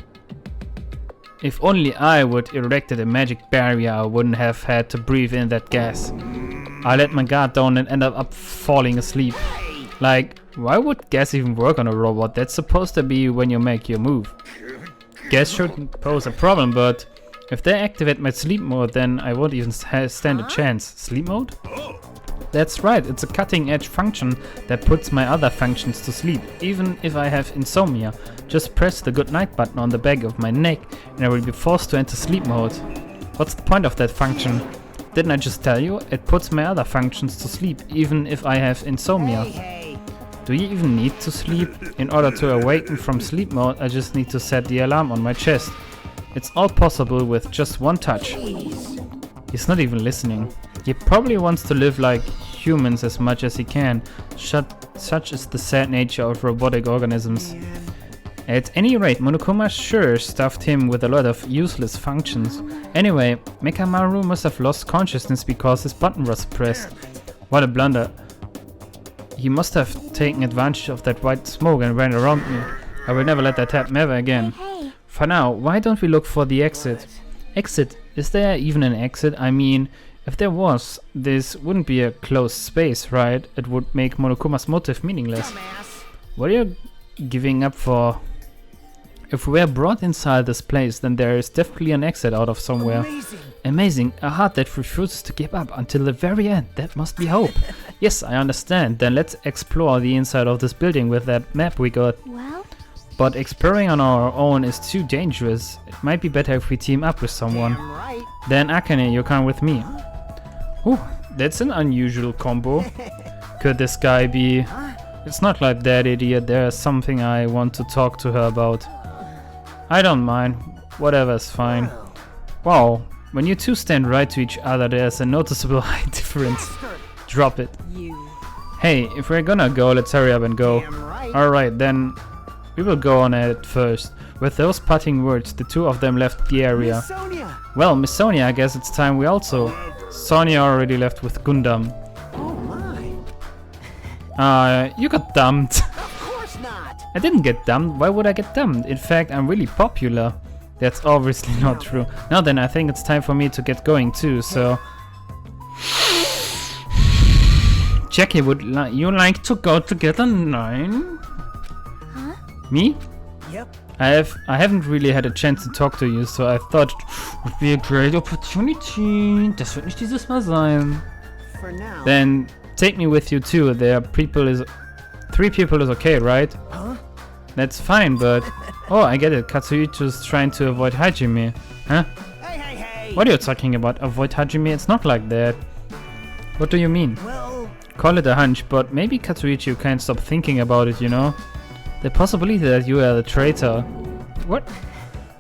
I would erected a magic barrier, I wouldn't have had to breathe in that gas. I let my guard down and ended up falling asleep. Like, why would gas even work on a robot? That's supposed to be when you make your move. Gas shouldn't pose a problem, but if they activate my sleep mode, then I won't even stand a chance. Sleep mode? That's right, it's a cutting edge function that puts my other functions to sleep, even if I have insomnia. Just press the good night button on the back of my neck and I will be forced to enter sleep mode. What's the point of that function? Didn't I just tell you? It puts my other functions to sleep, even if I have insomnia. Hey, Do you even need to sleep? In order to awaken from sleep mode, I just need to set the alarm on my chest. It's all possible with just one touch. He's not even listening. He probably wants to live like humans as much as he can. Such is the sad nature of robotic organisms. At any rate, Monokuma sure stuffed him with a lot of useless functions. Anyway, Mekamaru must have lost consciousness because his button was pressed. What a blunder. He must have taken advantage of that white smoke and ran around me. I will never let that happen ever again. Hey, For now, why don't we look for the exit? Exit? Is there even an exit? I mean, if there was, this wouldn't be a closed space, right? It would make Monokuma's motive meaningless. dumbass. What are you giving up for? If we're brought inside this place, then there is definitely an exit out of somewhere. Amazing. Amazing, a heart that refuses to give up until the very end. That must be hope. Yes, I understand. Then let's explore the inside of this building with that map we got. well, But exploring on our own is too dangerous. It might be better if we team up with someone. Damn right. Then Akane, you come with me. Ooh, that's an unusual combo. Could this guy be... It's not like that, idiot. There's something I want to talk to her about. I don't mind. Whatever's fine. Wow, when you two stand right to each other, there's a noticeable height difference. Drop it. You. Hey, if we're gonna go, let's hurry up and go. Damn right. Alright, then we will go on at it first. With those parting words, the two of them left the area. Miss Sonia. Well, Miss Sonia, I guess it's time we also... Sonia already left with Gundam. Oh my. You got dumped. Of course not. I didn't get dumped. Why would I get dumped? In fact, I'm really popular. That's obviously not true. Now then, I think it's time for me to get going too, so... Jackie, would you like to go together 9? huh? Me? Yep. I haven't really had a chance to talk to you, so I thought it would be a great opportunity. Das wird nicht dieses Mal sein. For now. Then take me with you too. 3 people is okay, right? Huh? That's fine, but... Oh, I get it. Katsuichi's trying to avoid Hajime. Huh? Hey. What are you talking about? Avoid Hajime? It's not like that. What do you mean? Well, Call it a hunch, but maybe Katsuichi can't stop thinking about it, you know? The possibility that you are the traitor. What?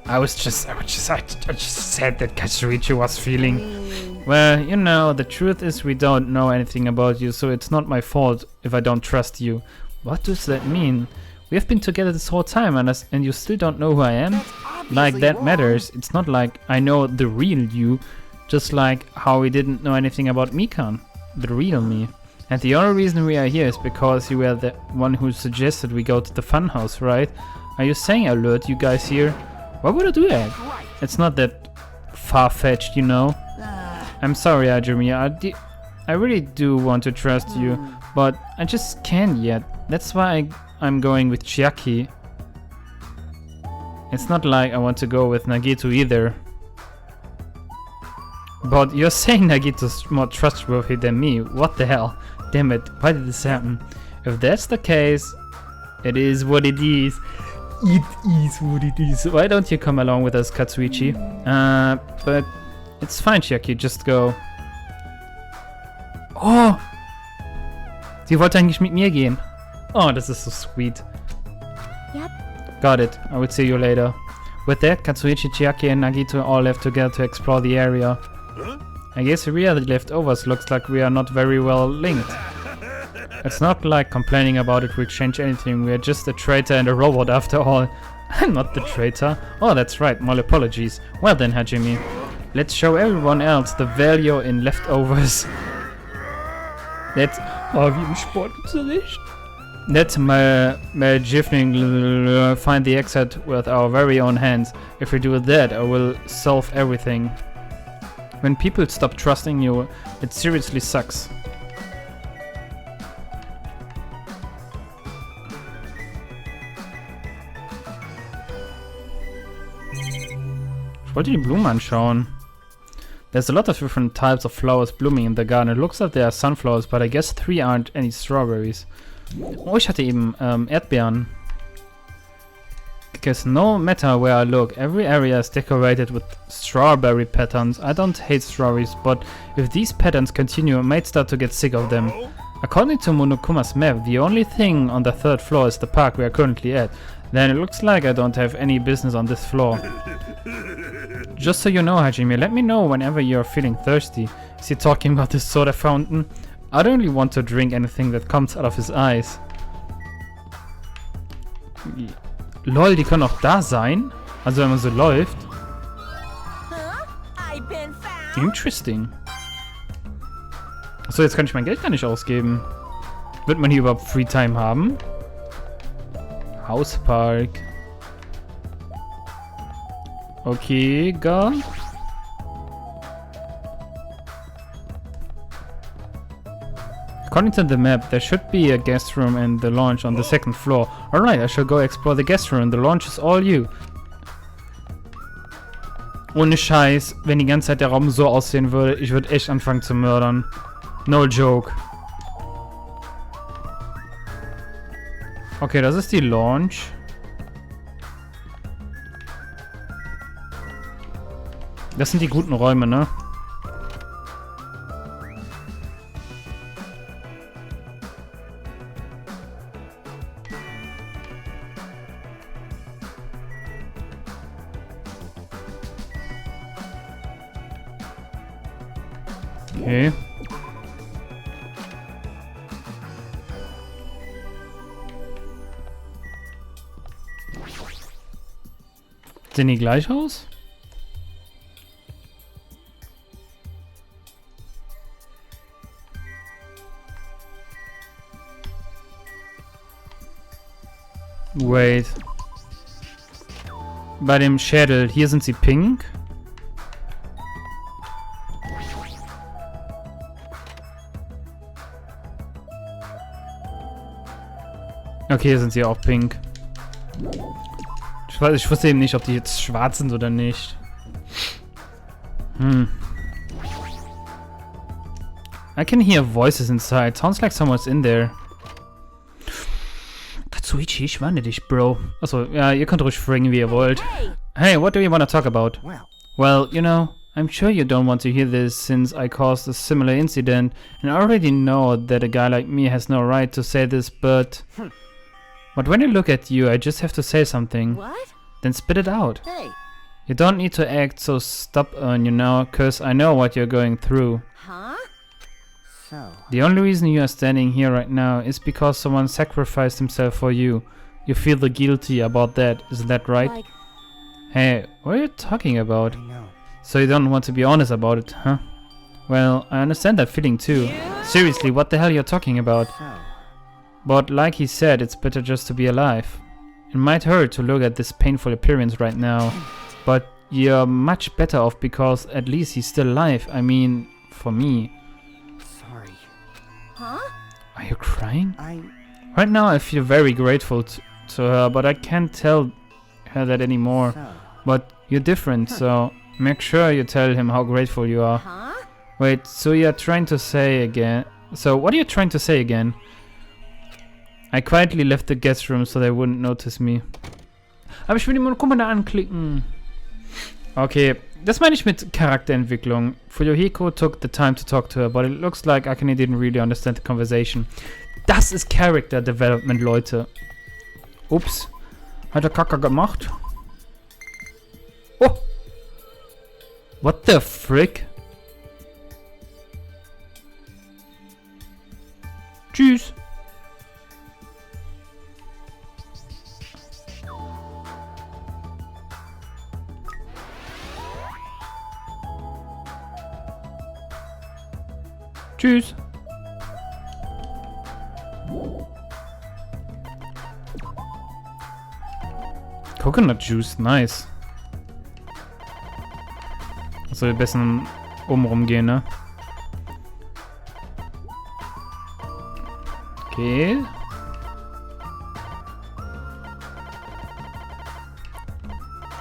I just said that Katsuichi was feeling. Well, you know, the truth is we don't know anything about you, so it's not my fault if I don't trust you. What does that mean? We have been together this whole time and you still don't know who I am? obviously Like that wrong. matters. It's not like I know the real you, just like how we didn't know anything about Mikan. the real me. And the only reason we are here is because you were the one who suggested we go to the funhouse, right? Are you saying I lured you guys here? Why would I do that? It's not that far-fetched, you know? I'm sorry, Ajumi. I really do want to trust you, but I just can't yet. That's why I'm going with Chiaki. It's not like I want to go with Nagito either. But you're saying Nagito's more trustworthy than me. What the hell? Damn it, why did this happen? If that's the case, it is what it is. It is what it is. Why don't you come along with us, Katsuichi? But it's fine, Chiaki, just go. Oh! Sie wollte eigentlich mit mir gehen. Oh, this is so sweet. Yep. Got it. I will see you later. With that, Katsuichi, Chiaki, and Nagito all left together to explore the area. I guess we are the leftovers. Looks like we are not very well linked. It's not like complaining about it will change anything. We are just a traitor and a robot after all. I'm not the traitor. Oh, that's right. My apologies. Well then, Hajime. Let's show everyone else the value in leftovers. Let's... Oh, wie im Sportunterricht. Let's magically find the exit with our very own hands. If we do that, I will solve everything. When people stop trusting you, it seriously sucks. Ich wollte die Blumen anschauen. There's a lot of different types of flowers blooming in the garden. It looks like there are sunflowers, but I guess 3 aren't any strawberries. Oh, ich hatte eben Erdbeeren. Because no matter where I look, every area is decorated with strawberry patterns. I don't hate strawberries, but if these patterns continue, I might start to get sick of them. According to Monokuma's map, the only thing on the 3rd floor is the park we are currently at. Then it looks like I don't have any business on this floor. Just so you know, Hajime, let me know whenever you're feeling thirsty. Is he talking about this soda fountain? I don't really want to drink anything that comes out of his eyes. Lol, die können auch da sein? Also wenn man so läuft. Interesting. Achso, jetzt kann ich mein Geld gar nicht ausgeben. Wird man hier überhaupt Free Time haben? Hauspark. Okay, gar. According to the map, there should be a guest room in the lounge on the 2nd floor. Alright, I shall go explore the guest room. The lounge is all you. Ohne Scheiß, wenn die ganze Zeit der Raum so aussehen würde, ich würde echt anfangen zu mördern. No joke. Okay, das ist die Lounge. Das sind die guten Räume, ne? Okay. Sehen die gleich aus? Wait. Bei dem Schädel, hier sind sie pink. Okay, hier sind sie auch pink. Ich wusste eben nicht, ob die jetzt schwarz sind oder nicht. I can hear voices inside. Sounds like someone's in there. Katsuichi, ich warne dich, Bro. Achso, ja, ihr könnt ruhig fragen, wie ihr wollt. Hey, what do you want to talk about? Well, you know, I'm sure you don't want to hear this since I caused a similar incident, and I already know that a guy like me has no right to say this, but... But when I look at you, I just have to say something. What? Then spit it out. Hey. You don't need to act so stubborn, you know, cause I know what you're going through. Huh? So. The only reason you are standing here right now is because someone sacrificed himself for you. You feel the guilty about that, isn't that right? Like, Hey, what are you talking about? I know. So you don't want to be honest about it, huh? Well, I understand that feeling too. Seriously, what the hell you're talking about? So, But like he said, it's better just to be alive. It might hurt to look at this painful appearance right now, but you're much better off because at least he's still alive. I mean, for me. sorry. Huh? Are you crying? I... Right now I feel very grateful to her, but I can't tell her that anymore. So, But you're different, so make sure you tell him how grateful you are. Huh? Wait, so you're trying to say again... So, what are you trying to say again? I quietly left the guest room so they wouldn't notice me. Aber ich will die Monokuma da anklicken. Okay, das meine ich mit Charakterentwicklung. Fuyuhiko took the time to talk to her, but it looks like Akane didn't really understand the conversation. Das ist Character Development, Leute. Ups. Hat er Kacke gemacht? Oh! What the frick? Tschüss. Tschüss. Coconut Juice, nice. Also wir besten oben rumgehen, ne? Okay.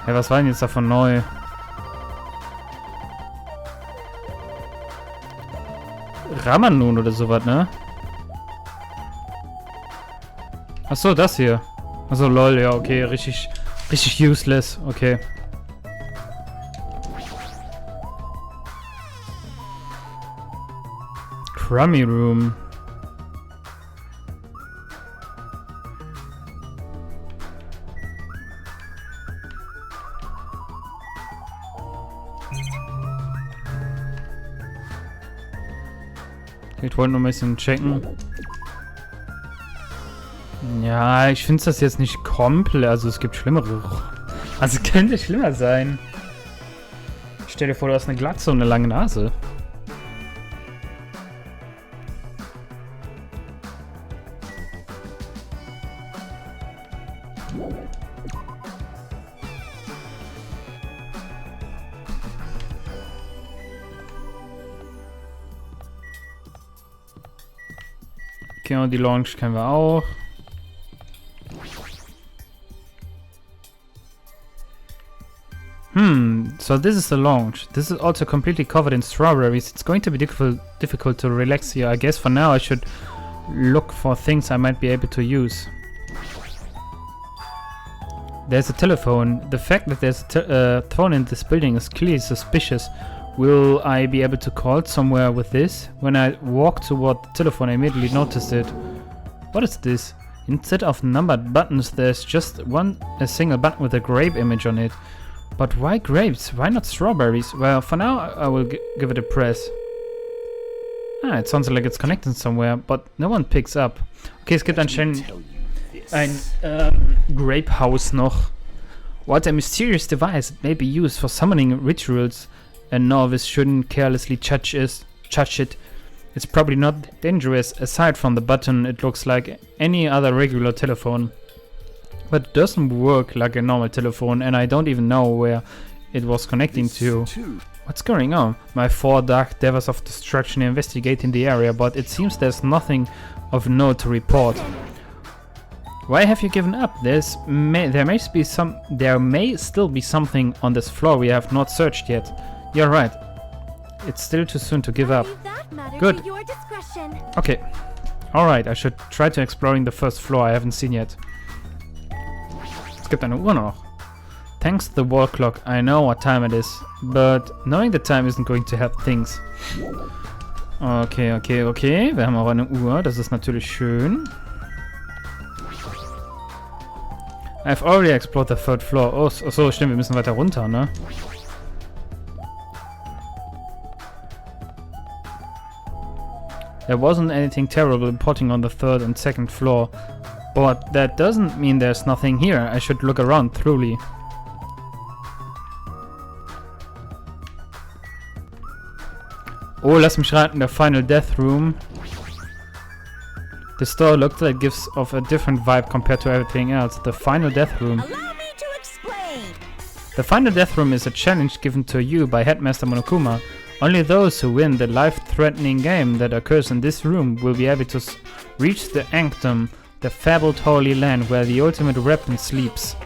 Hey, was war denn jetzt davon neu? Ramanun oder sowas, ne? Achso, das hier. Achso, lol, ja, okay, richtig useless, okay. Crummy Room. Ich wollte nur ein bisschen checken. Ja, ich finde das jetzt nicht komplett. Also es gibt schlimmere. Also es könnte schlimmer sein. Stell dir vor, du hast eine Glatze und eine lange Nase. Okay, und die Launch kennen wir auch. So this is the launch. This is also completely covered in strawberries. It's going to be difficult to relax here. I guess for now I should look for things I might be able to use. There's a telephone. The fact that there's a phone in this building is clearly suspicious. Will I be able to call somewhere with this? When I walked toward the telephone, I immediately noticed it. What is this? Instead of numbered buttons, there's just a single button with a grape image on it. But why grapes? Why not strawberries? Well, for now, I will give it a press. Ah, it sounds like it's connected somewhere, but no one picks up. Okay, es gibt anscheinend ein Grape House noch. What a mysterious device. It may be used for summoning rituals. A novice shouldn't carelessly touch it. It's probably not dangerous. Aside from the button, it looks like any other regular telephone. But it doesn't work like a normal telephone, and I don't even know where it was connecting to. What's going on? My 4 dark devils of destruction investigating the area, but it seems there's nothing of note to report. Why have you given up? There may still be something on this floor we have not searched yet. You're right. It's still too soon to give up. Good. Okay. Alright, I should try to exploring the first floor I haven't seen yet. Es gibt eine Uhr noch. Thanks to the wall clock, I know what time it is. But knowing the time isn't going to help things. Okay. Wir haben auch eine Uhr, das ist natürlich schön. I've already explored the 3rd floor. Oh so, stimmt, wir müssen weiter runter, ne? There wasn't anything terrible reporting on the 3rd and 2nd floor. But that doesn't mean there's nothing here. I should look around thoroughly. Oh, lass mich raten, der Final Death Room. The store looks like gives off a different vibe compared to everything else. The Final Death Room. Allow me to explain. The Final Death Room is a challenge given to you by Headmaster Monokuma. Only those who win the life-threatening game that occurs in this room will be able to reach the Anctum, the fabled Holy Land where the ultimate weapon sleeps.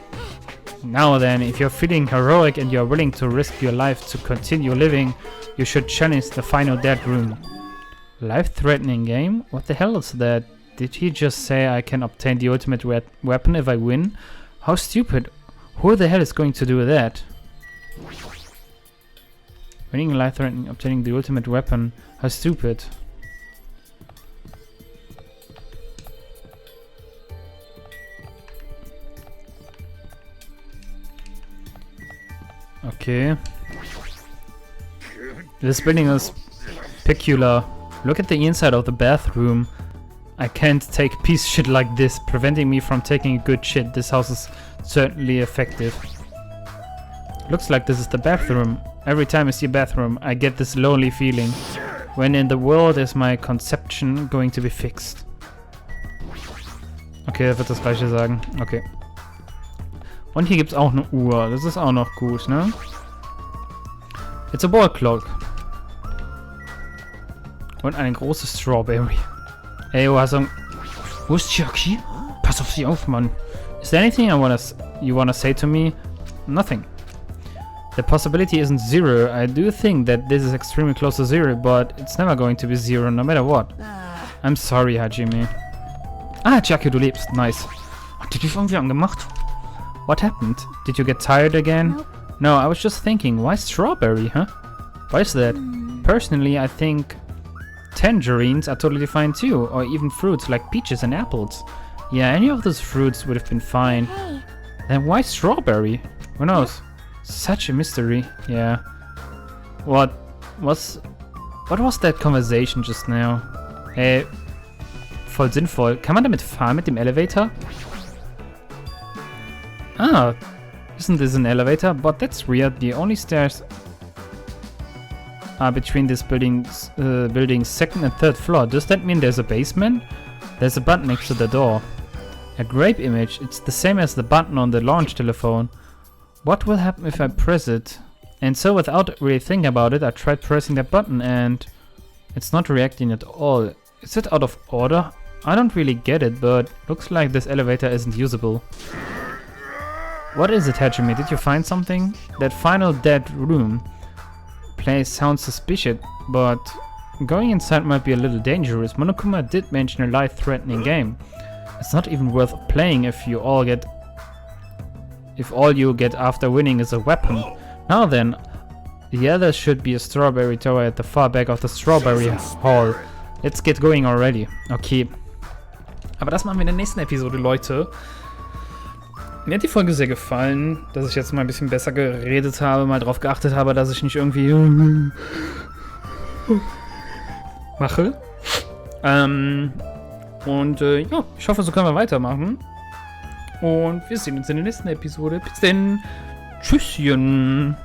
Now then, if you're feeling heroic and you're willing to risk your life to continue living, you should challenge the Final Death Room. Life-threatening game? What the hell is that? Did he just say I can obtain the ultimate weapon if I win? How stupid. Who the hell is going to do that? Winning life-threatening, obtaining the ultimate weapon. How stupid. Okay. This building is peculiar. Look at the inside of the bathroom. I can't take piece shit like this, preventing me from taking a good shit. This house is certainly effective. Looks like this is the bathroom. Every time I see a bathroom, I get this lonely feeling. When in the world is my conception going to be fixed? Okay, er wird das gleiche sagen. Okay. Und hier gibt's auch eine Uhr. Das ist auch noch gut, ne? It's a wall clock. Und eine große Strawberry. Ey, wo ist Chucky? Pass auf sie auf, Mann. Is there anything you wanna say to me? Nothing. The possibility isn't zero. I do think that this is extremely close to zero, but it's never going to be zero, no matter what. I'm sorry, Hajime. Ah, Chucky, du lebst. Nice. Hat die dich irgendwie angemacht? What happened? Did you get tired again? Nope. No, I was just thinking, why strawberry, huh? Why is that? Personally, I think tangerines are totally fine too, or even fruits like peaches and apples. Yeah, any of those fruits would have been fine. Hey, Then why strawberry? Who knows? Such a mystery. Yeah. What was that conversation just now? Ey, voll sinnvoll. Kann man damit fahren mit dem Elevator? Ah, isn't this an elevator? But that's weird. The only stairs are between this building's second and third floor. Does that mean there's a basement? There's a button next to the door. A grape image. It's the same as the button on the launch telephone. What will happen if I press it? And so without really thinking about it, I tried pressing that button and it's not reacting at all. Is it out of order? I don't really get it, but looks like this elevator isn't usable. What is it, Hajime? Did you find something? That final dead room place sounds suspicious, but going inside might be a little dangerous. Monokuma did mention a life-threatening game. It's not even worth playing if all you get after winning is a weapon. Now then, the other should be a strawberry tower at the far back of the strawberry hall. Let's get going already. Okay. Aber das machen wir in der nächsten Episode, Leute. Mir hat die Folge sehr gefallen, dass ich jetzt mal ein bisschen besser geredet habe, mal drauf geachtet habe, dass ich nicht irgendwie mache. Ja, ich hoffe, so können wir weitermachen. Und wir sehen uns in der nächsten Episode. Bis denn. Tschüsschen.